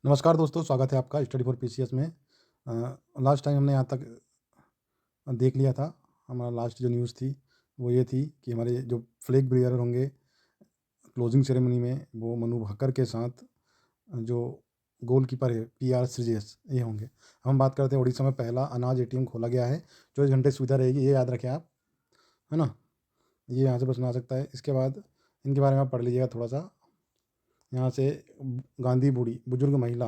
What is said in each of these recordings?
नमस्कार दोस्तों, स्वागत है आपका स्टडी फॉर पीसीएस में। लास्ट टाइम हमने यहाँ तक देख लिया था। हमारा लास्ट जो न्यूज़ थी वो ये थी कि हमारे जो फ्लैग बेयरर होंगे क्लोजिंग सेरेमनी में, वो मनु भाकर के साथ जो गोलकीपर है पीआर श्रीजेश, ये होंगे। हम बात करते हैं उड़ीसा में पहला अनाज एटीएम खोला गया है। 24 घंटे सुविधा रहेगी, ये याद रखें आप, है ना। ये यहाँ से प्रश्न आ सकता है। इसके बाद इनके बारे में आप पढ़ लीजिएगा थोड़ा सा। यहाँ से गांधी बूढ़ी बुजुर्ग महिला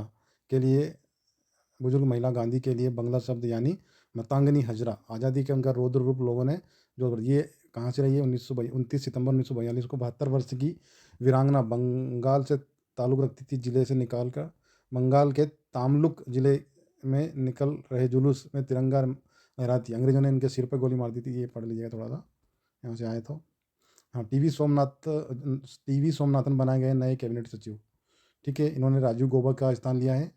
गांधी के लिए बंगला शब्द यानी मतांगनी हजरा, आज़ादी के उनका रौद्र रूप लोगों ने जो ये कहाँ से रही है, 29 सितंबर 1942 को 72 वर्ष की वीरांगना बंगाल से ताल्लुक़ रखती थी। ज़िले से निकाल कर बंगाल के तामलुक ज़िले में निकल रहे जुलूस में तिरंगा लहराती, अंग्रेजों ने इनके सिर पर गोली मार दी थी। ये पढ़ लीजिएगा थोड़ा सा, यहाँ से आए तो। हाँ, टीवी सोमनाथन बनाए गए नए कैबिनेट सचिव। ठीक है, इन्होंने राजीव गौबा का स्थान लिया है।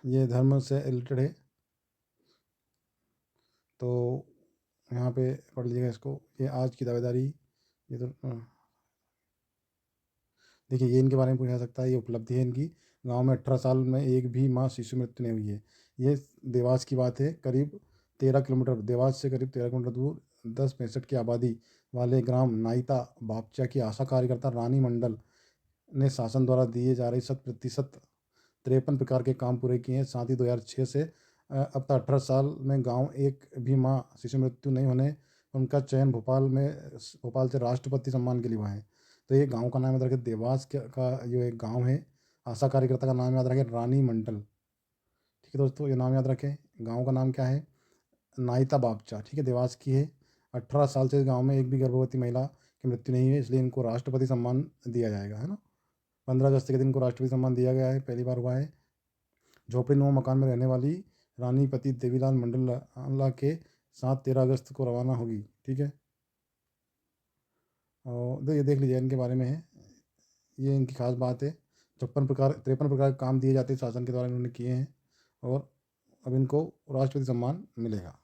ये धर्म से रिलेटेड है, तो यहाँ पे पढ़ लीजिएगा इसको। ये आज की दावेदारी, ये तो देखिए, ये इनके बारे में पूछा जा सकता है। ये उपलब्धि है इनकी। गांव में 18 साल में एक भी माँ शिशु मृत्यु नहीं हुई है। ये देवास की बात है। करीब 13 किलोमीटर, देवास से करीब 13 किलोमीटर दूर 10 65 की आबादी वाले ग्राम नाइता बापचा की आशा कार्यकर्ता रानी मंडल ने शासन द्वारा दिए जा रहे 100% 53 प्रकार के काम पूरे किए हैं। साथ ही 2006 से अब तक 18 साल में गांव एक भी माँ शिशु मृत्यु नहीं होने, उनका चयन भोपाल से राष्ट्रपति सम्मान के लिए हुआ है। तो ये गांव का नाम याद रखें, देवास का जो एक गांव है, आशा कार्यकर्ता का नाम याद रखें रानी मंडल। ठीक है दोस्तों, ये नाम याद रखें। गांव का नाम क्या है? नाइता बापचा। ठीक है, देवास की है। 18 साल से इस गाँव में एक भी गर्भवती महिला की मृत्यु नहीं हुई है, इसलिए इनको राष्ट्रपति सम्मान दिया जाएगा, है ना। 15 अगस्त के दिन को राष्ट्रपति सम्मान दिया गया है, पहली बार हुआ है। झोपड़ीनुमा मकान में रहने वाली रानी पति देवीलाल मंडल के साथ 13 अगस्त को रवाना होगी। ठीक है, और ये देख लीजिए, इनके बारे में है। ये इनकी खास बात है। 53 प्रकार के काम दिए जाते हैं शासन के द्वारा, इन्होंने किए हैं, और अब इनको राष्ट्रपति सम्मान मिलेगा।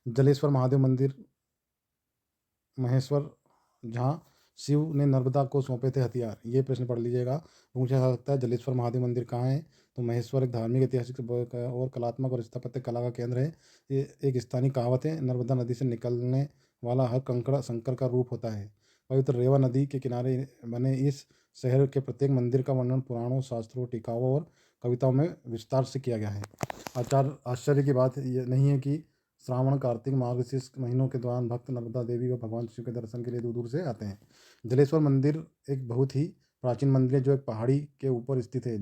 जलेश्वर महादेव मंदिर महेश्वर, जहाँ शिव ने नर्मदा को सौंपे थे हथियार। ये प्रश्न पढ़ लीजिएगा, पूछा जा सकता है। जलेश्वर महादेव मंदिर कहाँ है? तो महेश्वर एक धार्मिक, ऐतिहासिक और कलात्मक और स्थापत्य कला का केंद्र है। ये एक स्थानीय कहावत है, नर्मदा नदी से निकलने वाला हर कंकड़ शंकर का रूप होता है। पवित्र रेवा नदी के किनारे बने इस शहर के प्रत्येक मंदिर का वर्णन पुराणों, शास्त्रों, टीकाओं और कविताओं में विस्तार से किया गया है। आश्चर्य की बात ये नहीं है कि श्रावण, कार्तिक, मार्गशीर्ष महीनों के दौरान भक्त नर्मदा देवी व भगवान शिव के दर्शन के लिए दूर दूर से आते हैं। जलेश्वर मंदिर एक बहुत ही प्राचीन मंदिर है, जो एक पहाड़ी के ऊपर स्थित है।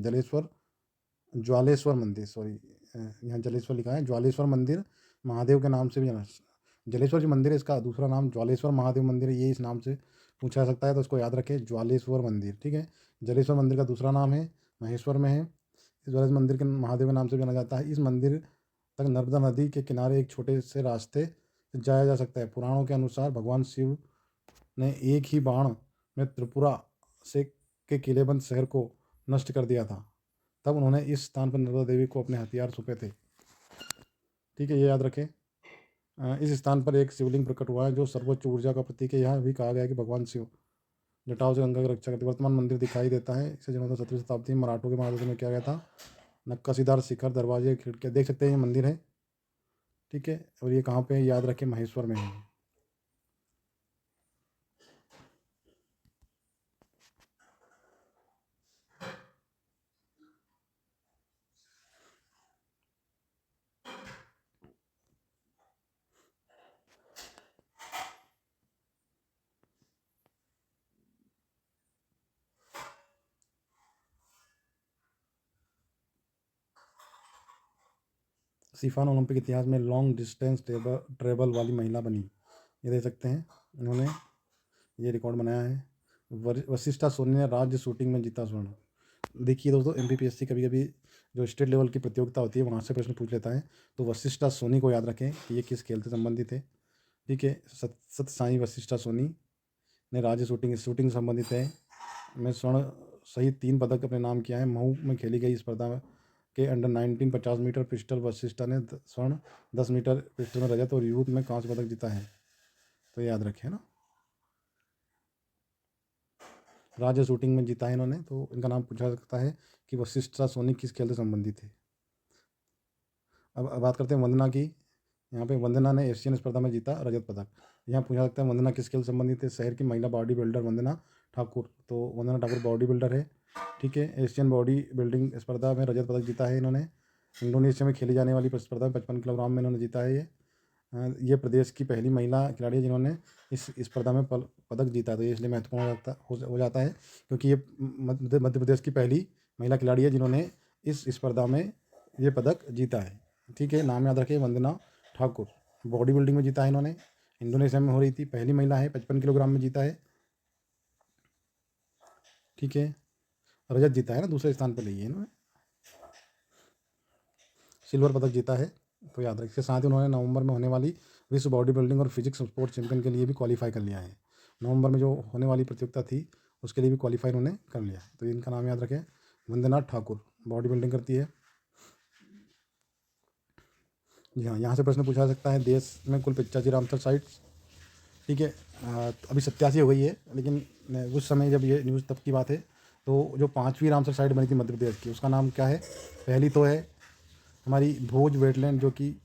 ज्वालेश्वर मंदिर, सॉरी, यहाँ जलेश्वर लिखा है। ज्वालेश्वर मंदिर महादेव के नाम से भी जाना। जलेश्वर जो मंदिर है, इसका दूसरा नाम ज्वालेश्वर महादेव मंदिर है। ये इस नाम से पूछा जा सकता है, तो इसको याद रखें, ज्वालेश्वर मंदिर। ठीक है, जलेश्वर मंदिर का दूसरा नाम है, महेश्वर में है। इस ज्वालेश्वर मंदिर के महादेव के नाम से भी जाना जाता है। इस मंदिर तक नर्मदा नदी के किनारे एक छोटे से रास्ते से जाया जा सकता है। पुराणों के अनुसार भगवान शिव ने एक ही बाण में त्रिपुरा से के किलेबंद शहर को नष्ट कर दिया था। तब उन्होंने इस स्थान पर नर्मदा देवी को अपने हथियार सौंपे थे। ठीक है, ये याद रखें। इस स्थान पर एक शिवलिंग प्रकट हुआ है, जो सर्वोच्च ऊर्जा का प्रतीक है। यह भी कहा गया है कि भगवान शिव जटाओं से गंगा की रक्षा करते। वर्तमान मंदिर दिखाई देता है, इसे जीर्णोद्धार 17वीं शताब्दी में मराठों के मार्गदर्शन में किया गया था। नक्काशीदार शिखर, दरवाजे, खिड़कियाँ देख सकते हैं, ये मंदिर है। ठीक है, और ये कहाँ पे है? याद रखें, महेश्वर में है। सिफान ओलंपिक इतिहास में लॉन्ग डिस्टेंस ट्रेवल वाली महिला बनी। ये देख सकते हैं, इन्होंने ये रिकॉर्ड बनाया है। वशिष्ठा सोनी ने राज्य शूटिंग में जीता स्वर्ण। देखिए दोस्तों, एमपीपीएससी कभी कभी जो स्टेट लेवल की प्रतियोगिता होती है, वहाँ से प्रश्न पूछ लेता है। तो वशिष्ठा सोनी को याद रखें कि ये किस खेल से संबंधित है। ठीक है, सत्य साई वशिष्ठा सोनी ने राज्य शूटिंग से संबंधित है, में स्वर्ण सहित 3 पदक अपने नाम किया है। मऊ में खेली गई स्पर्धा के अंडर 19 50 मीटर पिस्टल वशिष्ठा ने स्वर्ण, 10 मीटर पिस्टल में रजत और यूथ में कांस्य पदक जीता है। तो याद रखें ना। राज्य शूटिंग में जीता है इन्होंने, तो इनका नाम पूछा सकता है कि वशिष्ठ सोनी किस खेल से संबंधित है। अब बात करते हैं वंदना की। यहाँ पे वंदना ने एशियन स्पर्धा में जीता रजत पदक। यहाँ पूछा सकता है वंदना किस खेल से संबंधित है। शहर की महिला बॉडी बिल्डर वंदना ठाकुर, तो वंदना ठाकुर बॉडी बिल्डर है। ठीक है, एशियन बॉडी बिल्डिंग स्पर्धा में रजत पदक जीता है इन्होंने। इंडोनेशिया में खेली जाने वाली स्पर्धा में 55 किलोग्राम में इन्होंने जीता है ये प्रदेश की पहली महिला खिलाड़ी है जिन्होंने इस स्पर्धा में पदक जीता। तो ये इसलिए महत्वपूर्ण हो जाता है क्योंकि ये मध्य प्रदेश की पहली महिला खिलाड़ी है जिन्होंने इस स्पर्धा में ये पदक जीता है। ठीक है, नाम याद रखिए वंदना ठाकुर। बॉडी बिल्डिंग में जीता है इन्होंने, इंडोनेशिया में हो रही थी, पहली महिला है, 55 किलोग्राम में जीता है। ठीक है, रजत जीता है ना, दूसरे स्थान पर ली है इन्होंने, सिल्वर पदक जीता है। तो याद रखिए। इसके साथ ही उन्होंने नवंबर में होने वाली विश्व बॉडी बिल्डिंग और फिजिक्स स्पोर्ट चैंपियन के लिए भी क्वालिफाई कर लिया है। नवंबर में जो होने वाली प्रतियोगिता थी उसके लिए भी क्वालिफाई उन्होंने कर लिया है। तो इनका नाम याद रखें, वंदना ठाकुर, बॉडी बिल्डिंग करती है। जी हाँ, यहाँ से प्रश्न पूछा सकता है देश में कुल 85 रामसर साइट्स। ठीक है, तो अभी 87 हो गई है, लेकिन उस समय जब ये न्यूज़ तब की बात है, तो जो 5वीं रामसर साइट बनी थी मध्य प्रदेश की, उसका नाम क्या है। पहली तो है हमारी भोज वेटलैंड, जो कि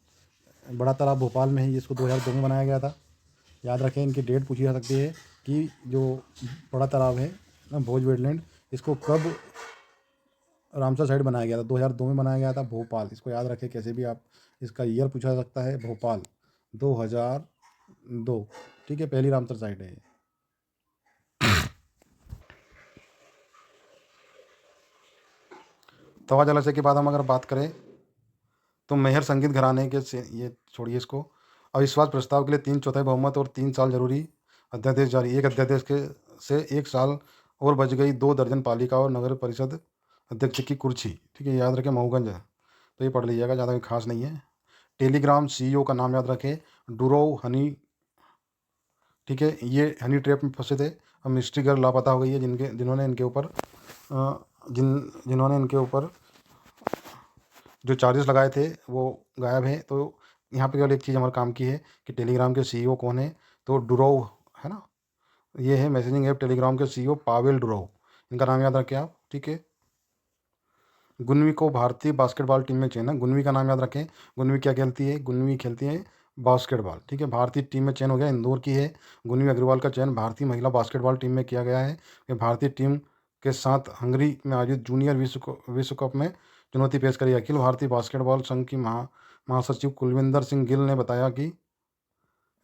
बड़ा तालाब भोपाल में है, इसको 2002 में बनाया गया था। याद रखें, इनकी डेट पूछी जा सकती है कि जो बड़ा तालाब है ना भोज वेटलैंड, इसको कब रामसर साइट बनाया गया था। 2002 में बनाया गया था, भोपाल। इसको याद रखें कैसे भी आप, इसका ईयर पूछा जा सकता है, भोपाल 2002। ठीक है, पहली रामसर साइट है ये। तवा जलाशय के बाद हम अगर बात करें तो मेहर संगीत घराने के से, ये छोड़िए इसको, अविश्वास प्रस्ताव के लिए 3/4 बहुमत और 3 साल जरूरी अध्यादेश जारी। एक अध्यादेश के से 1 साल और बच गई 2 दर्जन पालिका और नगर परिषद अध्यक्ष की कुर्सी। ठीक है, याद रखें महूगंज है, तो ये पढ़ लीजिएगा, ज़्यादा कोई खास नहीं है। टेलीग्राम सीईओ का नाम याद रखें, डुरोव हनी। ठीक है, ये हनी ट्रैप में फंसे थे, अब मिस्ट्री गर्ल लापता हो गई है, जिन्होंने इनके ऊपर जिन्होंने इनके ऊपर जो चार्जेस लगाए थे वो गायब हैं। तो यहाँ पे केवल एक चीज़ हमारे काम की है कि टेलीग्राम के सीईओ कौन है, तो डुरोव है ना, ये है मैसेजिंग ऐप टेलीग्राम के सीईओ पावेल डुरोव, इनका नाम याद रखें आप। ठीक है, गुनवी को भारतीय बास्केटबॉल टीम में चयन है। गुनवी का नाम याद रखें, गुनवी क्या खेलती है, गुनवी खेलती है बास्केटबॉल। ठीक है, भारतीय टीम में चयन हो गया, इंदौर की है। गुनवी अग्रवाल का चयन भारतीय महिला बास्केटबॉल टीम में किया गया है। कि भारतीय टीम के साथ हंगरी में आयोजित जूनियर विश्व कप में चुनौती पेश करी। अखिल भारतीय बास्केटबॉल संघ की महासचिव कुलविंदर सिंह गिल ने बताया कि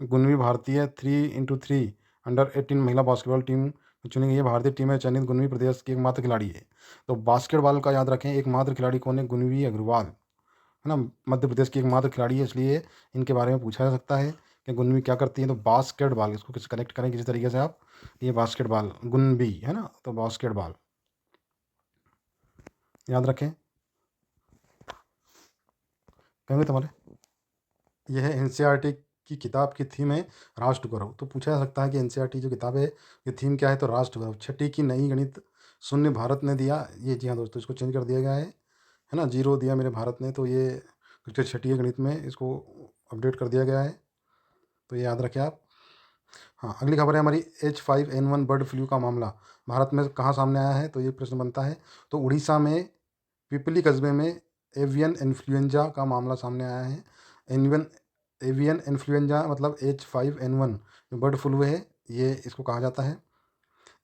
गुनवी भारतीय 3x3 अंडर 18 महिला बास्केटबॉल टीम में चुनी गई है। भारतीय टीम में चयनित गुनवी प्रदेश की एकमात्र खिलाड़ी है। तो बास्केटबॉल का याद रखें, एकमात्र खिलाड़ी कौन है, गुनवी अग्रवाल है ना, मध्य प्रदेश की एकमात्र खिलाड़ी है, इसलिए इनके बारे में पूछा जा सकता है कि गुनवी क्या करती है। तो बास्केटबॉल, इसको किस कनेक्ट करें किसी तरीके से आप, ये बास्केटबॉल गुनवी है ना, तो बास्केटबॉल याद रखें। कहेंगे तुम्हारे, यह है एनसीईआरटी की किताब की थीम है राष्ट्र गौरव। तो पूछा जा सकता है कि एनसीईआरटी जो किताब है ये थीम क्या है, तो राष्ट्र गौरव। छठी की नई गणित शून्य भारत ने दिया, ये जी हाँ दोस्तों, इसको चेंज कर दिया गया है ना, 0 दिया मेरे भारत ने, तो ये छठी के गणित में इसको अपडेट कर दिया गया है, तो ये याद रखें आप। हाँ, अगली खबर है हमारी H5N1 बर्ड फ्लू का मामला भारत में कहाँ सामने आया है, तो ये प्रश्न बनता है। तो उड़ीसा में पिपली कस्बे में एवियन इन्फ्लुएंजा का मामला सामने आया है। एवियन इन्फ्लुएंजा मतलब H5N1 जो बर्ड फ्लू है, ये इसको कहा जाता है।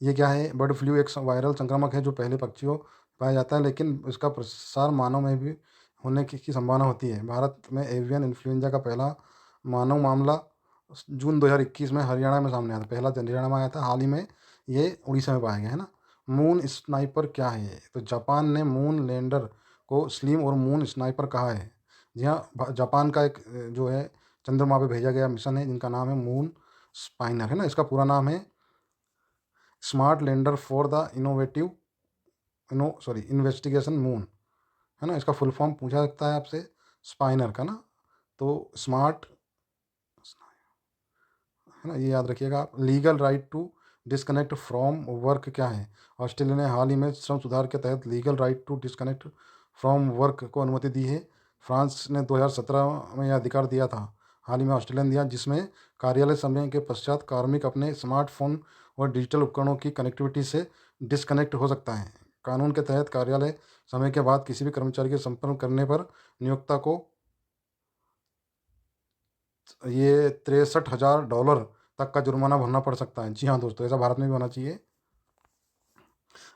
ये क्या है, बर्ड फ्लू एक वायरल संक्रामक है जो पहले पक्षियों पाया जाता है, लेकिन इसका प्रसार मानव में भी होने की संभावना होती है। भारत में एवियन इन्फ्लुएंजा का पहला मानव मामला जून 2021 में हरियाणा में सामने आया था। पहला हरियाणा में आया था, हाल ही में ये उड़ीसा में पाया गया है ना। मून स्नाइपर क्या है, तो जापान ने मून लैंडर को स्लिम और मून स्नाइपर कहा है। जी हाँ, जापान का एक जो है चंद्रमा पे भेजा गया मिशन है जिनका नाम है मून स्पाइनर है ना, इसका पूरा नाम है smart lander for the investigation moon है ना। इसका फुल फॉर्म पूछा सकता है आपसे स्पाइनर का ना, तो स्मार्ट है ना, ये याद रखिएगा आप। Legal right to disconnect from work क्या है, ऑस्ट्रेलिया ने हाल ही में श्रम सुधार के तहत legal right to disconnect from work को अनुमति दी है। फ्रांस ने 2017 में यह अधिकार दिया था। हाल ही में ऑस्ट्रेलिया ने दिया, जिसमें कार्यालय समय के पश्चात कार्मिक अपने स्मार्टफ़ोन और डिजिटल उपकरणों की कनेक्टिविटी से डिस्कनेक्ट हो सकता है। कानून के तहत कार्यालय समय के बाद किसी भी कर्मचारी के संपर्क करने पर नियोक्ता को ये $63,000 तक का जुर्माना भरना पड़ सकता है। जी हाँ दोस्तों, ऐसा भारत में भी होना चाहिए।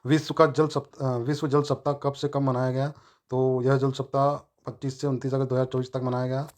विश्व जल सप्ताह कब से कब मनाया गया? तो यह जल सप्ताह 25 से 29 अगस्त 2024 तक मनाया गया।